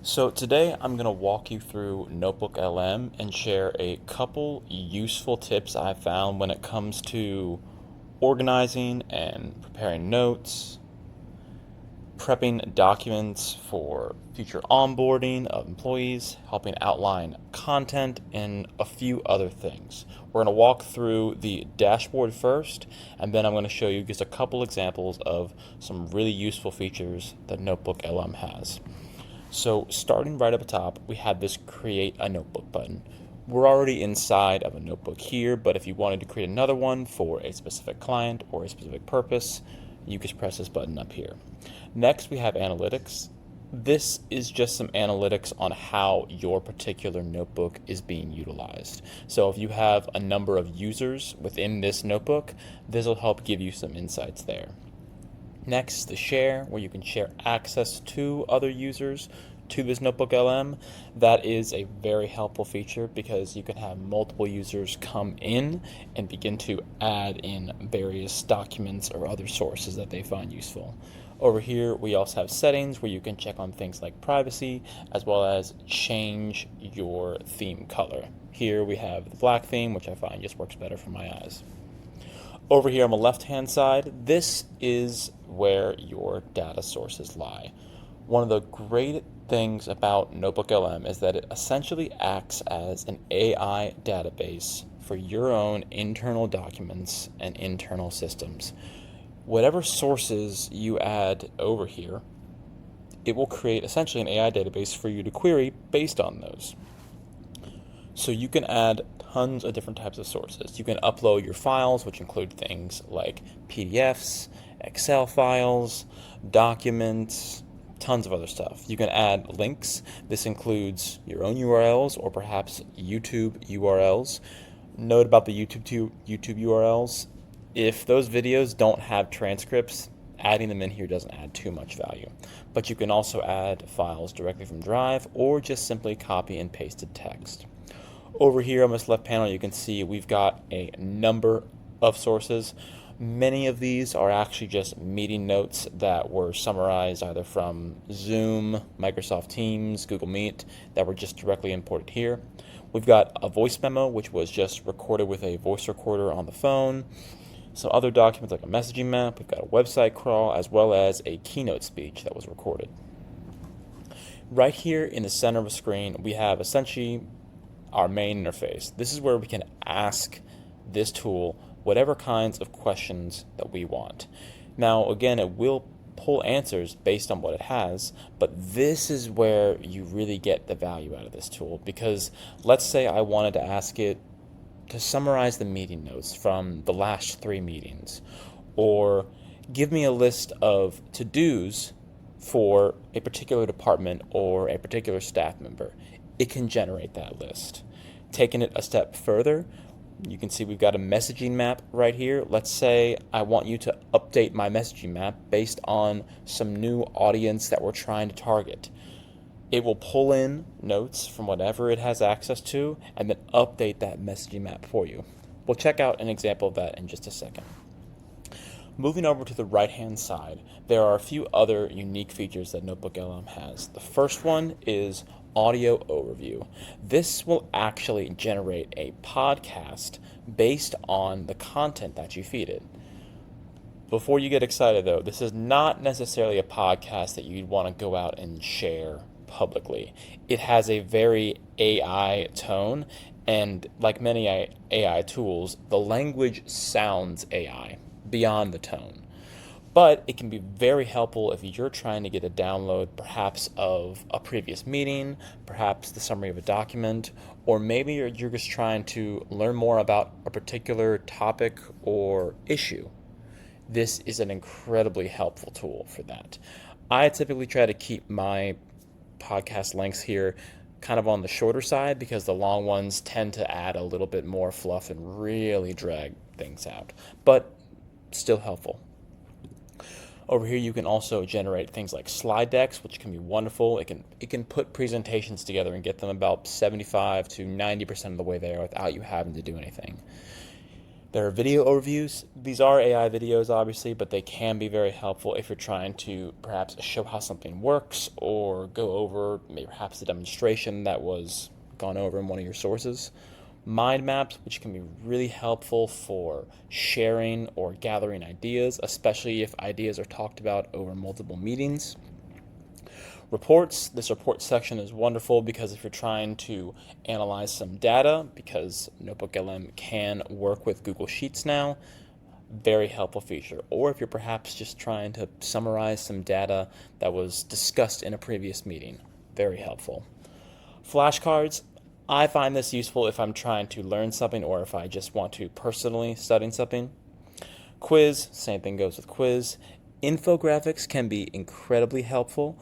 So today I'm going to walk you through NotebookLM and share a couple useful tips I found when it comes to organizing and preparing notes, prepping documents for future onboarding of employees, helping outline content, and a few other things. We're going to walk through the dashboard first, and then I'm going to show you just a couple examples of some really useful features that NotebookLM has. So starting right up top, we have this create a notebook button. We're already inside of a notebook here, but if you wanted to create another one for a specific client or a specific purpose, you just press this button up here. Next, we have analytics. This is just some analytics on how your particular notebook is being utilized. So if you have a number of users within this notebook, this will help give you some insights there. Next, the share, where you can share access to other users to this NotebookLM. That is a very helpful feature because you can have multiple users come in and begin to add in various documents or other sources that they find useful. Over here, we also have settings where you can check on things like privacy, as well as change your theme color. Here we have the black theme, which I find just works better for my eyes. Over here on the left-hand side, this is where your data sources lie. One of the great things about NotebookLM is that it essentially acts as an AI database for your own internal documents and internal systems. Whatever sources you add over here, it will create essentially an AI database for you to query based on those. So you can add tons of different types of sources. You can upload your files, which include things like PDFs, Excel files, documents, tons of other stuff. You can add links. This includes your own URLs or perhaps YouTube URLs. Note about the YouTube URLs. If those videos don't have transcripts, adding them in here doesn't add too much value. But you can also add files directly from Drive or just simply copy and pasted text. Over here on this left panel, you can see we've got a number of sources. Many of these are actually just meeting notes that were summarized either from Zoom, Microsoft Teams, Google Meet, that were just directly imported here. We've got a voice memo, which was just recorded with a voice recorder on the phone. Some other documents like a messaging map. We've got a website crawl, as well as a keynote speech that was recorded. Right here in the center of the screen, we have essentially our main interface. This is where we can ask this tool whatever kinds of questions that we want. Now, again, it will pull answers based on what it has, but this is where you really get the value out of this tool, because let's say I wanted to ask it to summarize the meeting notes from the last 3 meetings, or give me a list of to-dos for a particular department or a particular staff member. It can generate that list. Taking it a step further, you can see we've got a messaging map right here. Let's say I want you to update my messaging map based on some new audience that we're trying to target. It will pull in notes from whatever it has access to and then update that messaging map for you. We'll check out an example of that in just a second. Moving over to the right-hand side, there are a few other unique features that NotebookLM has. The first one is audio overview. This will actually generate a podcast based on the content that you feed it. Before you get excited though, this is not necessarily a podcast that you'd want to go out and share publicly. It has a very AI tone, and like many AI tools, the language sounds AI beyond the tone. But it can be very helpful if you're trying to get a download perhaps of a previous meeting, perhaps the summary of a document, or maybe you're just trying to learn more about a particular topic or issue. This is an incredibly helpful tool for that. I typically try to keep my podcast lengths here kind of on the shorter side because the long ones tend to add a little bit more fluff and really drag things out, but still helpful. Over here you can also generate things like slide decks, which can be wonderful. It can put presentations together and get them about 75 to 90% of the way there without you having to do anything. There are video overviews. These are AI videos, obviously, but they can be very helpful if you're trying to perhaps show how something works or go over maybe perhaps a demonstration that was gone over in one of your sources. Mind maps, which can be really helpful for sharing or gathering ideas, especially if ideas are talked about over multiple meetings. Reports, this report section is wonderful because if you're trying to analyze some data, because NotebookLM can work with Google Sheets now, very helpful feature. Or if you're perhaps just trying to summarize some data that was discussed in a previous meeting, very helpful. Flashcards, I find this useful if I'm trying to learn something or if I just want to personally study something. Quiz, same thing goes with quiz. Infographics can be incredibly helpful.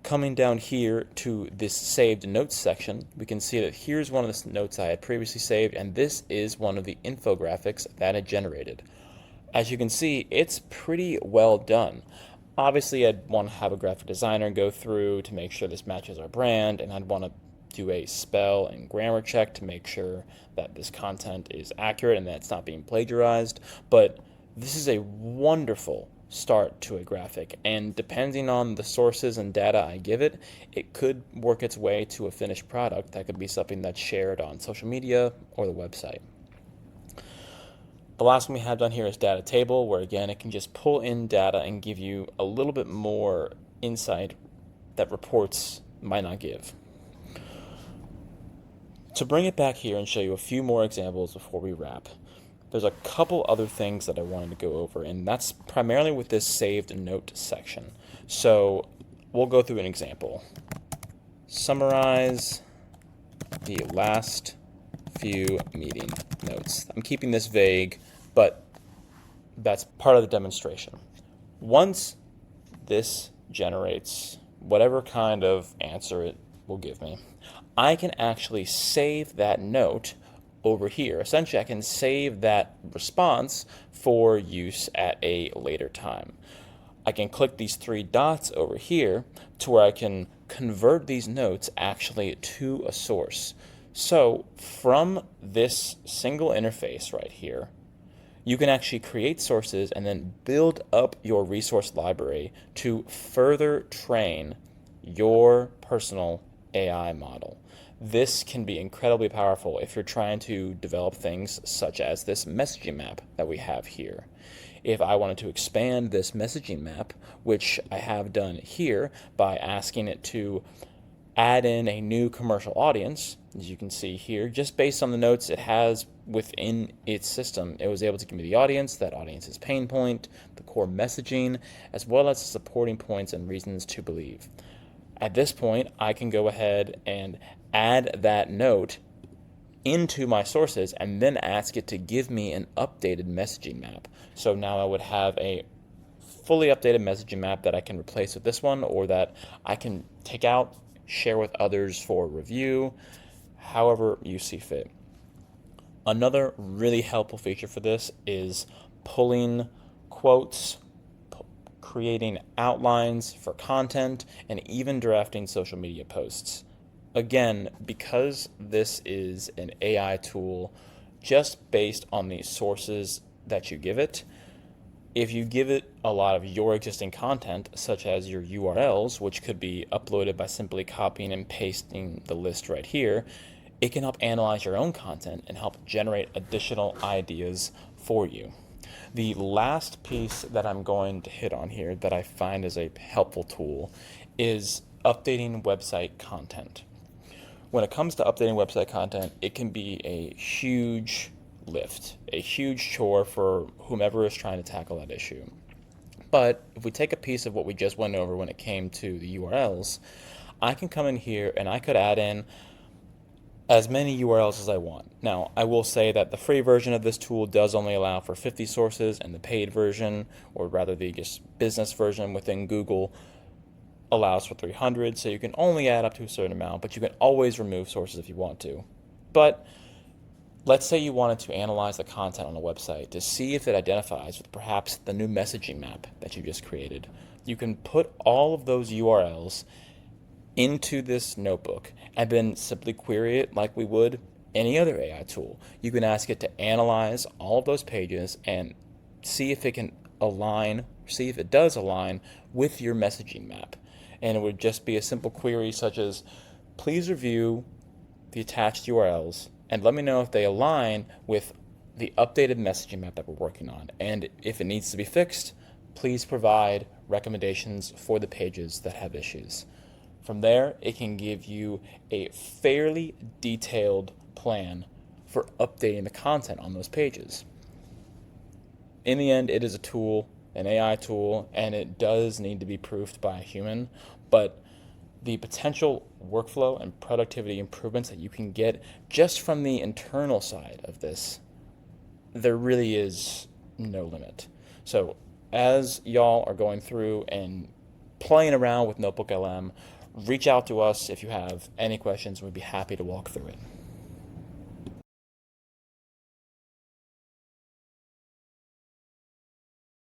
Coming down here to this saved notes section, we can see that here's one of the notes I had previously saved, and this is one of the infographics that it generated. As you can see, it's pretty well done. Obviously, I'd want to have a graphic designer go through to make sure this matches our brand, and I'd want to do a spell and grammar check to make sure that this content is accurate and that it's not being plagiarized. But this is a wonderful start to a graphic, and depending on the sources and data I give it, it could work its way to a finished product that could be something that's shared on social media or the website. The last one we have done here is data table, where again it can just pull in data and give you a little bit more insight that reports might not give. To bring it back here and show you a few more examples before we wrap, there's a couple other things that I wanted to go over, and that's primarily with this saved note section. So we'll go through an example. Summarize the last few meeting notes. I'm keeping this vague, but that's part of the demonstration. Once this generates whatever kind of answer it will give me, I can actually save that note over here. Essentially, I can save that response for use at a later time. I can click these three dots over here to where I can convert these notes actually to a source. So from this single interface right here, you can actually create sources and then build up your resource library to further train your personal AI model. This can be incredibly powerful if you're trying to develop things such as this messaging map that we have here. If I wanted to expand this messaging map, which I have done here by asking it to add in a new commercial audience, as you can see here, just based on the notes it has within its system, it was able to give me the audience, that audience's pain point, the core messaging, as well as the supporting points and reasons to believe. At this point, I can go ahead and add that note into my sources and then ask it to give me an updated messaging map. So now I would have a fully updated messaging map that I can replace with this one, or that I can take out, share with others for review, however you see fit. Another really helpful feature for this is pulling quotes, creating outlines for content, and even drafting social media posts. Again, because this is an AI tool just based on the sources that you give it, if you give it a lot of your existing content, such as your URLs, which could be uploaded by simply copying and pasting the list right here, it can help analyze your own content and help generate additional ideas for you. The last piece that I'm going to hit on here that I find is a helpful tool is updating website content. When it comes to updating website content, it can be a huge lift, a huge chore for whomever is trying to tackle that issue. But if we take a piece of what we just went over when it came to the URLs, I can come in here and I could add in as many URLs as I want. Now, I will say that the free version of this tool does only allow for 50 sources, and the paid version, or rather the just business version within Google, allows for 300, so you can only add up to a certain amount, but you can always remove sources if you want to. But let's say you wanted to analyze the content on a website to see if it identifies with perhaps the new messaging map that you just created. You can put all of those URLs into this notebook and then simply query it like we would any other AI tool. You can ask it to analyze all of those pages and see if it can align, see if it does align with your messaging map. And it would just be a simple query such as, please review the attached URLs and let me know if they align with the updated messaging map that we're working on. And if it needs to be fixed, please provide recommendations for the pages that have issues. From there, it can give you a fairly detailed plan for updating the content on those pages. In the end, it is a tool, an AI tool, and it does need to be proofed by a human, but the potential workflow and productivity improvements that you can get just from the internal side of this, there really is no limit. So as y'all are going through and playing around with NotebookLM, reach out to us if you have any questions. We'd be happy to walk through it.